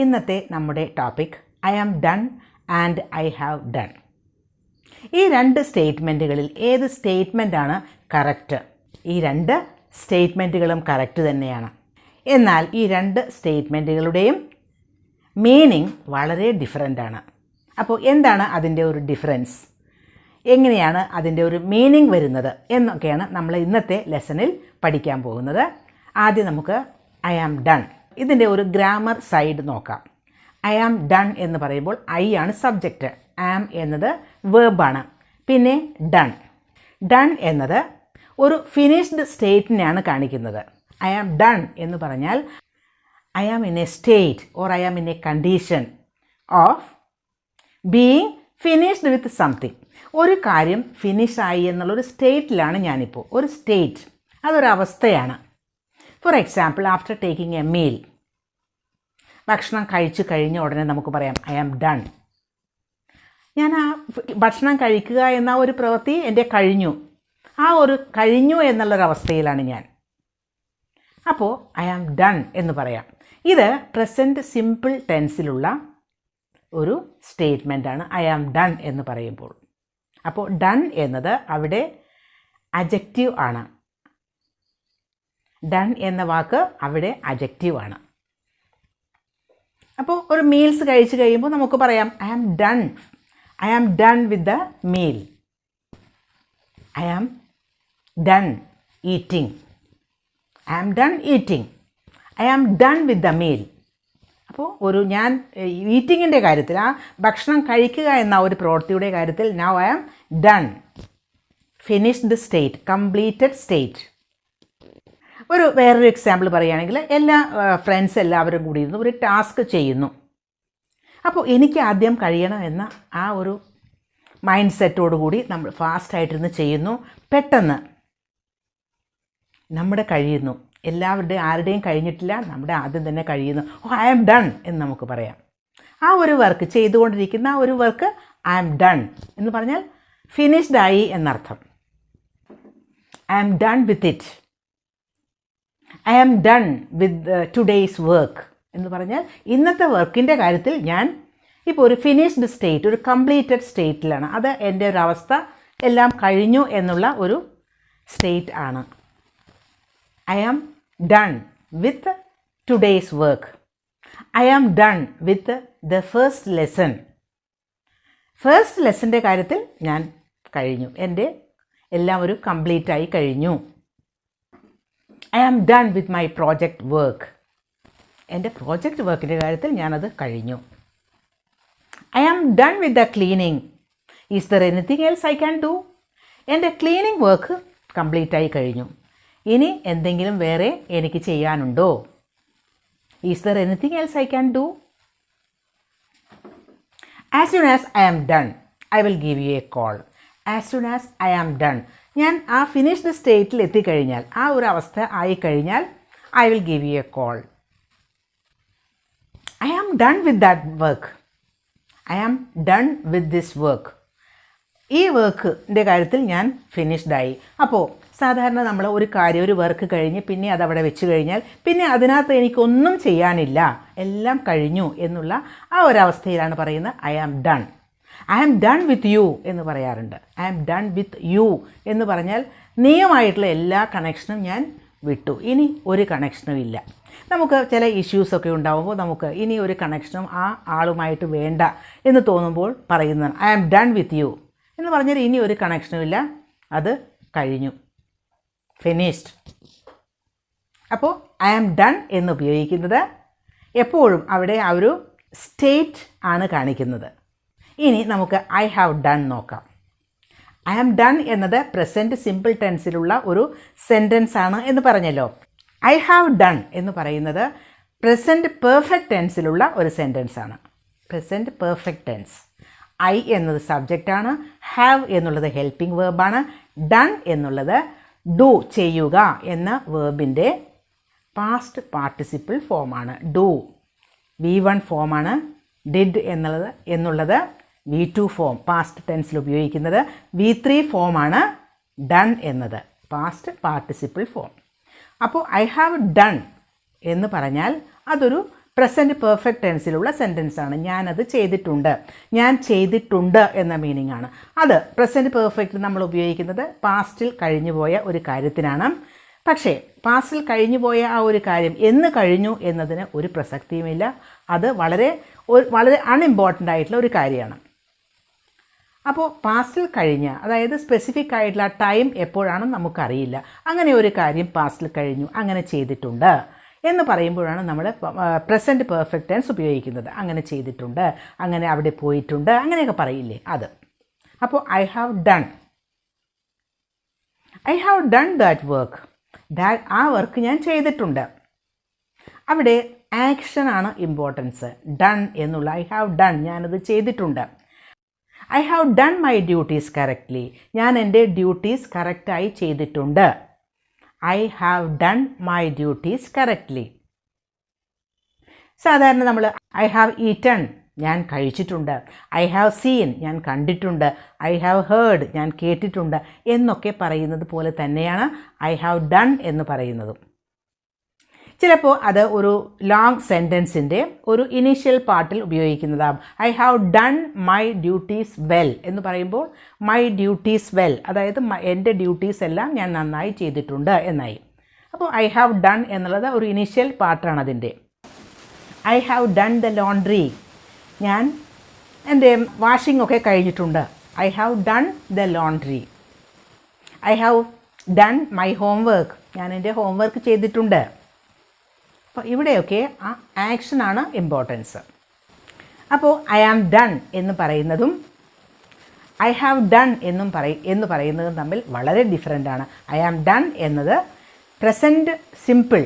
ഇന്നത്തെ നമ്മുടെ topic I am done and I have done. ഈ രണ്ട് സ്റ്റേറ്റ്മെൻറ്റുകളിൽ ഏത് സ്റ്റേറ്റ്മെൻറ്റാണ് കറക്റ്റ്? ഈ രണ്ട് സ്റ്റേറ്റ്മെൻറ്റുകളും കറക്റ്റ് തന്നെയാണ്. എന്നാൽ ഈ രണ്ട് സ്റ്റേറ്റ്മെൻറ്റുകളുടെയും മീനിങ് വളരെ ഡിഫറൻ്റാണ്. അപ്പോൾ എന്താണ് അതിൻ്റെ ഒരു ഡിഫറൻസ്, എങ്ങനെയാണ് അതിൻ്റെ ഒരു മീനിങ് വരുന്നത് എന്നൊക്കെയാണ് നമ്മൾ ഇന്നത്തെ ലെസണിൽ പഠിക്കാൻ പോകുന്നത്. ആദ്യം നമുക്ക് ഐ ആം ഡൺ, ഇതിൻ്റെ ഒരു ഗ്രാമർ സൈഡ് നോക്കാം. ഐ ആം ഡൺ എന്ന് പറയുമ്പോൾ ഐ ആണ് സബ്ജക്റ്റ്, ആം എന്നത് വേർബാണ്, പിന്നെ ഡൺ. ഡൺ എന്നത് ഒരു ഫിനിഷ്ഡ് സ്റ്റേറ്റിനെയാണ് കാണിക്കുന്നത്. ഐ ആം ഡൺ എന്ന് പറഞ്ഞാൽ I am in a state or I am in a condition of being finished with something. ഒരു കാര്യം ഫിനിഷായി എന്നുള്ളൊരു സ്റ്റേറ്റിലാണ് ഞാനിപ്പോൾ. ഒരു സ്റ്റേറ്റ്, അതൊരവസ്ഥയാണ്. For example, after taking a meal, ഭക്ഷണം കഴിച്ചു കഴിഞ്ഞ ഉടനെ നമുക്ക് പറയാം ഐ ആം ഡൺ. ഞാൻ ആ ഭക്ഷണം കഴിക്കുക എന്ന ഒരു പ്രവൃത്തി എൻ്റെ കഴിഞ്ഞു, ആ ഒരു കഴിഞ്ഞു എന്നുള്ളൊരവസ്ഥയിലാണ് ഞാൻ. അപ്പോൾ ഐ ആം ഡൺ എന്ന് പറയാം. ഇത് പ്രസൻറ്റ് സിമ്പിൾ ടെൻസിലുള്ള ഒരു സ്റ്റേറ്റ്മെൻറ്റാണ് ഐ ആം ഡൺ എന്ന് പറയുമ്പോൾ. അപ്പോൾ ഡൺ എന്നത് അവിടെ അഡ്ജക്റ്റീവ് ആണ്. ഡൺ എന്ന വാക്ക് അവിടെ അഡ്ജക്റ്റീവ് ആണ്. അപ്പോൾ ഒരു മീൽസ് കഴിച്ച് കഴിയുമ്പോൾ നമുക്ക് പറയാം I am done, I am done with the meal, I am done eating, I am done eating, I am done with the meal. അപ്പോൾ ഞാൻ ഈറ്റിങ്ങിൻ്റെ കാര്യത്തിൽ, ആ ഭക്ഷണം കഴിക്കുക എന്ന ഒരു പ്രവൃത്തിയുടെ കാര്യത്തിൽ now I am done, finished state, completed state. വേറൊരു എക്സാമ്പിൾ പറയുകയാണെങ്കിൽ, ഫ്രണ്ട്സ് എല്ലാവരും കൂടി ഇരുന്ന് ഒരു ടാസ്ക് ചെയ്യുന്നു. അപ്പോൾ എനിക്ക് ആദ്യം കഴിയണമെന്ന ആ ഒരു മൈൻഡ് സെറ്റോടുകൂടി നമ്മൾ ഫാസ്റ്റായിട്ടിരുന്ന് ചെയ്യുന്നു. പെട്ടെന്ന് നമ്മുടെ കഴിയുന്നു, ആരുടെയും കഴിഞ്ഞിട്ടില്ല, നമ്മുടെ ആദ്യം തന്നെ കഴിയുന്നു. ഐ ആം ഡൺ എന്ന് നമുക്ക് പറയാം. ആ ഒരു വർക്ക് ചെയ്തുകൊണ്ടിരിക്കുന്ന ആ ഒരു വർക്ക് ഐ ആം ഡൺ എന്ന് പറഞ്ഞാൽ ഫിനിഷ്ഡ് ആയി എന്നർത്ഥം. I am done with it, I am done with today's work എന്ന് പറഞ്ഞാൽ ഇന്നത്തെ വർക്കിൻ്റെ കാര്യത്തിൽ ഞാൻ ഇപ്പോൾ ഒരു ഫിനിഷ്ഡ് സ്റ്റേറ്റ്, ഒരു കംപ്ലീറ്റഡ് സ്റ്റേറ്റിലാണ്. അത് എൻ്റെ ഒരു അവസ്ഥ, എല്ലാം കഴിഞ്ഞു എന്നുള്ള ഒരു സ്റ്റേറ്റ് ആണ്. I am done with today's work, I am done with the first lesson. First ലെസൻ്റെ കാര്യത്തിൽ ഞാൻ കഴിഞ്ഞു, എൻ്റെ എല്ലാം ഒരു കംപ്ലീറ്റായി കഴിഞ്ഞു. I am done with my project work, എൻ്റെ പ്രോജക്റ്റ് വർക്കിൻ്റെ കാര്യത്തിൽ ഞാനത് കഴിഞ്ഞു. I am done with the cleaning, is there anything else I can do, എൻ്റെ ക്ലീനിങ് വർക്ക് കംപ്ലീറ്റായി കഴിഞ്ഞു. ഇനി എന്തെങ്കിലും വേറെ എനിക്ക് ചെയ്യാനുണ്ടോ? Is there anything else I can do? As soon as I am done I will give you a call. As soon as I am done, ഞാൻ ആ ഫിനിഷ്ഡ് സ്റ്റേറ്റിൽ എത്തിക്കഴിഞ്ഞാൽ, ആ ഒരു അവസ്ഥ ആയിക്കഴിഞ്ഞാൽ I will give you a call. I am done with that work, I am done with this work. ഈ വർക്കിൻ്റെ കാര്യത്തിൽ ഞാൻ ഫിനിഷ്ഡായി. അപ്പോൾ സാധാരണ നമ്മൾ ഒരു കാര്യം, ഒരു വർക്ക് കഴിഞ്ഞ് പിന്നെ അതവിടെ വെച്ച് കഴിഞ്ഞാൽ പിന്നെ അതിനകത്ത് എനിക്കൊന്നും ചെയ്യാനില്ല, എല്ലാം കഴിഞ്ഞു എന്നുള്ള ആ ഒരവസ്ഥയിലാണ് പറയുന്നത് I am done. I am done with you എന്ന് പറയാറുണ്ട്. I am done with you എന്ന് പറഞ്ഞാൽ നീയുമായിട്ടുള്ള എല്ലാ കണക്ഷനും ഞാൻ വിട്ടു, ഇനി ഒരു കണക്ഷനും ഇല്ല. നമുക്ക് ചില ഇഷ്യൂസൊക്കെ ഉണ്ടാകുമ്പോൾ നമുക്ക് ഇനി ഒരു കണക്ഷനും ആ ആളുമായിട്ട് വേണ്ട എന്ന് തോന്നുമ്പോൾ പറയുന്നതാണ് I am done with you എന്ന് പറഞ്ഞാൽ ഇനി ഒരു കണക്ഷനും ഇല്ല, അത് കഴിഞ്ഞു, ഫിനിഷ്ഡ്. അപ്പോൾ ഐ ആം ഡൺ എന്ന് ഉപയോഗിക്കുന്നത് എപ്പോഴും അവിടെ ആ ഒരു സ്റ്റേറ്റ് ആണ് കാണിക്കുന്നത്. ഇനി നമുക്ക് ഐ ഹാവ് ഡൺ നോക്കാം. ഐ ആം ഡൺ എന്നത് പ്രസൻറ്റ് സിമ്പിൾ ടെൻസിലുള്ള ഒരു സെൻറ്റൻസ് ആണ് എന്ന് പറഞ്ഞല്ലോ. ഐ ഹാവ് ഡൺ എന്ന് പറയുന്നത് പ്രസൻറ്റ് പെർഫെക്റ്റ് ടെൻസിലുള്ള ഒരു സെൻറ്റൻസ് ആണ്. Present perfect tense. ഐ എന്നത് സബ്ജക്റ്റാണ്, ഹാവ് എന്നുള്ളത് ഹെൽപ്പിംഗ് വേർബാണ്, ഡൺ എന്നുള്ളത് ഡു ചെയ്യുക എന്ന വേർബിൻ്റെ പാസ്റ്റ് പാർട്ടിസിപ്പിൾ ഫോമാണ്. ഡു V1 ഫോമാണ്, ഡിഡ് എന്നുള്ളത് V2 ഫോം പാസ്റ്റ് ടെൻസിൽ ഉപയോഗിക്കുന്നത്. V3 ഫോമാണ് ഡൺ എന്നത് പാസ്റ്റ് പാർട്ടിസിപ്പിൾ ഫോം. അപ്പോൾ ഐ ഹാവ് ഡൺ എന്ന് പറഞ്ഞാൽ അതൊരു പ്രസൻറ്റ് പെർഫെക്റ്റ് ടെൻസിലുള്ള സെൻറ്റൻസ് ആണ്. ഞാനത് ചെയ്തിട്ടുണ്ട്, ഞാൻ ചെയ്തിട്ടുണ്ട് എന്ന മീനിങ് ആണ്. അത് പ്രസൻറ്റ് പെർഫെക്റ്റ് നമ്മൾ ഉപയോഗിക്കുന്നത് പാസ്റ്റിൽ കഴിഞ്ഞു പോയ ഒരു കാര്യത്തിനാണ്. പക്ഷേ പാസ്റ്റിൽ കഴിഞ്ഞു പോയ ആ ഒരു കാര്യം എന്ന് കഴിഞ്ഞു എന്നതിന് ഒരു പ്രസക്തിയുമില്ല. അത് വളരെ അൺഇമ്പോർട്ടൻ്റ് ആയിട്ടുള്ള ഒരു കാര്യമാണ്. അപ്പോൾ പാസ്റ്റിൽ കഴിഞ്ഞ, അതായത് സ്പെസിഫിക് ആയിട്ടുള്ള ടൈം എപ്പോഴാണെന്ന് നമുക്കറിയില്ല. അങ്ങനെ ഒരു കാര്യം പാസ്റ്റിൽ കഴിഞ്ഞു, അങ്ങനെ ചെയ്തിട്ടുണ്ട് എന്ന് പറയുമ്പോഴാണ് നമ്മൾ പ്രസൻറ്റ് പെർഫെക്റ്റ് ടെൻസ് ഉപയോഗിക്കുന്നത്. അങ്ങനെ ചെയ്തിട്ടുണ്ട്, അങ്ങനെ അവിടെ പോയിട്ടുണ്ട്, അങ്ങനെയൊക്കെ പറയില്ലേ, അത്. അപ്പോൾ I have done that work. ആ വർക്ക് ഞാൻ ചെയ്തിട്ടുണ്ട്. അവിടെ ആക്ഷനാണ് ഇമ്പോർട്ടൻസ്. ഡൺ എന്നുള്ള ഐ ഹാവ് ഡൺ, ഞാനത് ചെയ്തിട്ടുണ്ട്. I have done my duties correctly, ഞാൻ എൻ്റെ ഡ്യൂട്ടീസ് കറക്റ്റായി ചെയ്തിട്ടുണ്ട്. I have done my duties correctly. സാധാരണ നമ്മൾ ഐ ഹാവ് ഈറ്റൺ, ഞാൻ കഴിച്ചിട്ടുണ്ട്. ഐ ഹാവ് സീൻ, ഞാൻ കണ്ടിട്ടുണ്ട്. ഐ ഹാവ് ഹേർഡ്, ഞാൻ കേട്ടിട്ടുണ്ട് എന്നൊക്കെ പറയുന്നത് പോലെ തന്നെയാണ് ഐ ഹാവ് ഡൺ എന്ന് പറയുന്നതും. ചിലപ്പോൾ അത് ഒരു ലോങ് സെൻറ്റൻസിൻ്റെ ഒരു ഇനീഷ്യൽ പാർട്ടിൽ ഉപയോഗിക്കുന്നതാകും. I have done my duties well എന്ന് പറയുമ്പോൾ മൈ ഡ്യൂട്ടീസ് വെൽ, അതായത് എൻ്റെ ഡ്യൂട്ടീസ് എല്ലാം ഞാൻ നന്നായി ചെയ്തിട്ടുണ്ട് എന്നായി. അപ്പോൾ ഐ ഹാവ് ഡൺ എന്നുള്ളത് ഒരു ഇനീഷ്യൽ പാർട്ടാണ് അതിൻ്റെ. I have done the laundry, ഞാൻ എൻ്റെ വാഷിംഗ് ഒക്കെ കഴിഞ്ഞിട്ടുണ്ട്. I have done the laundry. I have done my homework, ഞാൻ എൻ്റെ ഹോംവർക്ക് ചെയ്തിട്ടുണ്ട്. അപ്പോൾ ഇവിടെയൊക്കെ ആ ആക്ഷനാണ് ഇമ്പോർട്ടൻസ്. അപ്പോൾ ഐ ആം ഡൺ എന്ന് പറയുന്നതും ഐ ഹാവ് ഡൺ എന്ന് പറയുന്നതും തമ്മിൽ വളരെ ഡിഫറൻ്റാണ്. ഐ ആം ഡൺ എന്നത് പ്രസൻറ്റ് സിമ്പിൾ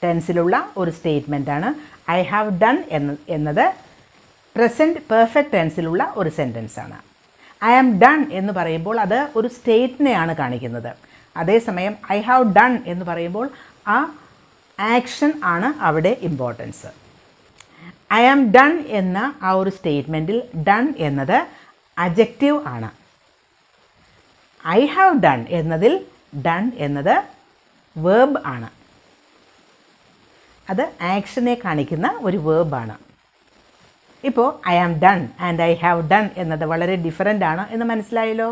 ടെൻസിലുള്ള ഒരു സ്റ്റേറ്റ്മെൻറ്റാണ്. ഐ ഹാവ് ഡൺ എന്നത് പ്രസൻറ്റ് പെർഫെക്റ്റ് ടെൻസിലുള്ള ഒരു സെൻറ്റൻസാണ്. ഐ ആം ഡൺ എന്ന് പറയുമ്പോൾ അത് ഒരു സ്റ്റേറ്റിനെയാണ് കാണിക്കുന്നത്. അതേസമയം ഐ ഹാവ് ഡൺ എന്ന് പറയുമ്പോൾ ആ ആക്ഷൻ ആണ് അവിടെ ഇമ്പോർട്ടൻസ്. ഐ ആം ഡൺ എന്ന ആ ഒരു സ്റ്റേറ്റ്മെൻറ്റിൽ ഡൺ എന്നത് അഡ്ജക്റ്റീവ് ആണ്. ഐ ഹാവ് ഡൺ എന്നതിൽ ഡൺ എന്നത് വേർബ് ആണ്. അത് ആക്ഷനെ കാണിക്കുന്ന ഒരു വേർബാണ്. ഇപ്പോൾ I am done and I have done എന്നത് വളരെ ഡിഫറൻ്റ് ആണ് എന്ന് മനസ്സിലായല്ലോ.